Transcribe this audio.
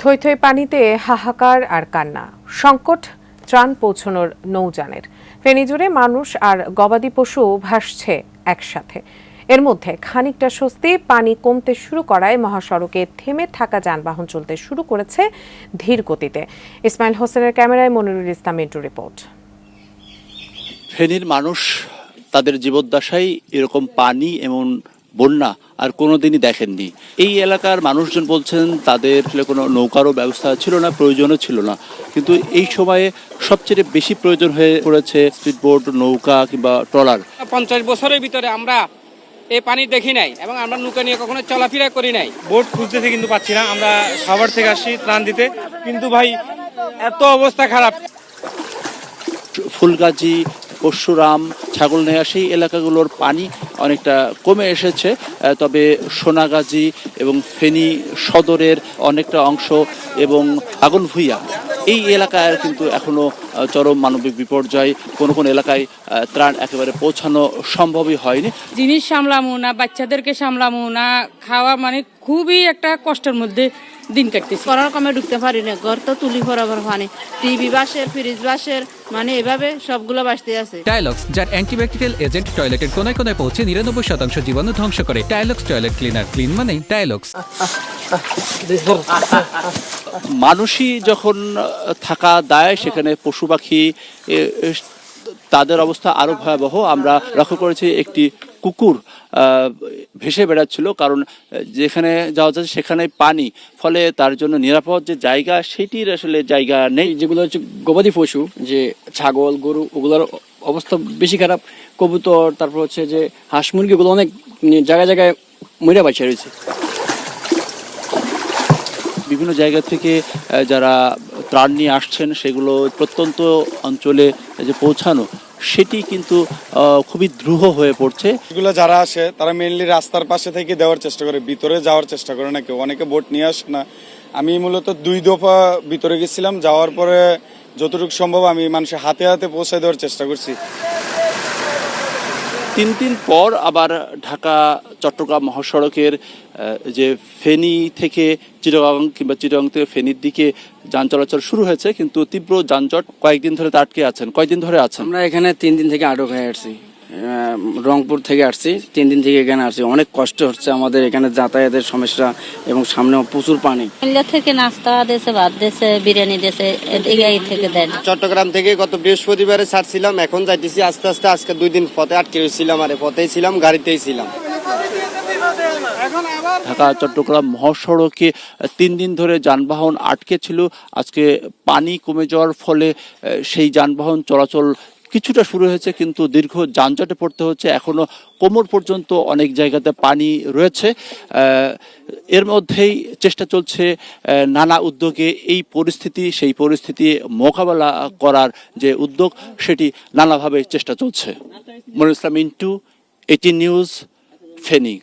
থই থই পানিতে হাহাকার আর কান্না, সংকট ত্রাণ পৌঁছানোর নৌযানের। ফেনী জুড়ে মানুষ আর গবাদি পশু ভাসছে একসাথে। এর মধ্যে খানিকটা স্বস্তি, পানি কমতে শুরু করায় মহাসড়কে থেমে থাকা যানবাহন চলতে শুরু করেছে ধীর গতিতে। ইসমাইল হোসেনের ক্যামেরায় মনিরুল ইসলাম মিন্টু রিপোর্ট। ফেনীর মানুষ তাদের জীবদ্দশায় এরকম পানি এবং বন্যা আর কোনোদিনই দেখেননি। এই এলাকার মানুষজন বলছেন তাদের কোনো নৌকারও ব্যবস্থা ছিল না, প্রয়োজনও ছিল না। কিন্তু এই সময়ে সবচেয়ে বেশি প্রয়োজন হয়ে পড়েছে স্পিডবোট, নৌকা কিংবা ট্রলার। 50 বছরের ভিতরে আমরা এই পানি দেখি নাই এবং আমরা নৌকা নিয়ে কখনো চলাফেরা করি নাই। বোট খুঁজতেছি কিন্তু পাচ্ছি না। আমরা সাভার থেকে আসছি ত্রাণ দিতে, কিন্তু ভাই এত অবস্থা খারাপ। ফুলগাজী, পরশুরাম, ছাগলনাইয়া সেই এলাকাগুলোর পানি অনেকটা কমে এসেছে, তবে সোনাগাজী এবং ফেনী সদরের অনেকটা অংশ এবং আগুনভুইয়া এই এলাকায় কিন্তু এখনো চরম মানবিক বিপর্যয়। কোন কোন এলাকায় ত্রাণ একেবারে পৌঁছানো সম্ভবই হয়নি। জিনিস সামলামো না, বাচ্চাদেরকে সামলামো না, খাওয়া মানে খুবই একটা কষ্টের মধ্যে দিন কাটতেছি। করার কমে ঢুকতে পারি না, ঘর তো তুলি বরাবর পানি, টিভি বাসের, ফ্রিজ বাসের, মানে এভাবে সবগুলো বাঁচতে আছে। টাইলক্স, যার অ্যান্টিব্যাকটেরিয়াল এজেন্ট টয়লেটের কোনায় কোনায় পৌঁছে 99% জীবাণু ধ্বংস করে। টাইলক্স টয়লেট ক্লিনার, ক্লিন মানে টাইলক্স। মানুষই যখন থাকা দায়, সেখানে পশু পাখি তাদের অবস্থা আরো ভয়াবহ। আমরা লক্ষ্য করেছি একটি কুকুর ভেসে বেড়াচ্ছিল, কারণ যেখানে যাওয়া যাচ্ছে সেখানে পানি, ফলে তার জন্য নিরাপদ যে জায়গা সেটির আসলে জায়গা নেই। যেগুলো হচ্ছে গবাদি পশু, যে ছাগল, গরু, ওগুলোর অবস্থা বেশি খারাপ। কবুতর, তারপর হচ্ছে যে হাঁস মুরগি, ওগুলো অনেক জায়গায় জায়গায় মরে বাঁচিয়ে রয়েছে। বিভিন্ন জায়গা থেকে যারা ত্রাণ নিয়ে আসছেন, সেগুলো প্রত্যন্ত অঞ্চলে যে পৌঁছানো, সেটি কিন্তু খুবই দ্রুহ হয়ে পড়ছে। এগুলো যারা আসে তারা মেইনলি রাস্তার পাশে থেকে দেওয়ার চেষ্টা করে, ভিতরে যাওয়ার চেষ্টা করে না কেউ। অনেকে বোট নিয়ে আসে না। আমি মূলত 2 দফা ভিতরে গেছিলাম, যাওয়ার পরে যতটুকু সম্ভব আমি মানুষের হাতে হাতে পৌঁছে দেওয়ার চেষ্টা করছি। 3 দিন পর আবার ঢাকা চট্টগ্রাম মহাসড়কের যে ফেনী থেকে চিটাগাং কিংবা চিটাগাং থেকে ফেনীর দিকে যান চলাচল শুরু হয়েছে, কিন্তু তীব্র যানজট কয়েকদিন ধরে আটকে আছেন। কয়েকদিন ধরে আছেন? আমরা এখানে 3 দিন থেকে আটক হয়ে আসছি। রংপুর থেকে আসছি, 3 দিন থেকে এখানে আসছি। অনেক কষ্ট হচ্ছে আমাদের এখানে, যাতায়াতের সমস্যা এবং সামনে প্রচুর পানি। থেকে নাস্তা দিয়েছে, ভাত দিয়েছে, বিরিয়ানি দিয়েছে, এই থেকে দেন। চট্টগ্রাম থেকে গত বৃহস্পতিবারে ছাড়ছিলাম, এখন যাইতেছি আস্তে আস্তে। আজকে 2 দিন পথে আটকে রয়েছিলাম, আর পথেই ছিলাম, গাড়িতেই ছিলাম। ঢাকা চট্টগ্রাম মহাসড়কে 3 দিন ধরে যানবাহন আটকে ছিল। আজকে পানি কমে যাওয়ার ফলে সেই যানবাহন চলাচল কিছুটা শুরু হয়েছে, কিন্তু দীর্ঘ যানজটে পড়তে হচ্ছে। এখনো কোমর পর্যন্ত অনেক জায়গাতে পানি রয়েছে। এর মধ্যেই চেষ্টা চলছে নানা উদ্যোগে সেই পরিস্থিতি মোকাবেলা করার যে উদ্যোগ, সেটি নানাভাবে চেষ্টা চলছে। মনিরুল ইসলাম মিন্টু, 18 নিউজ, ফেনী।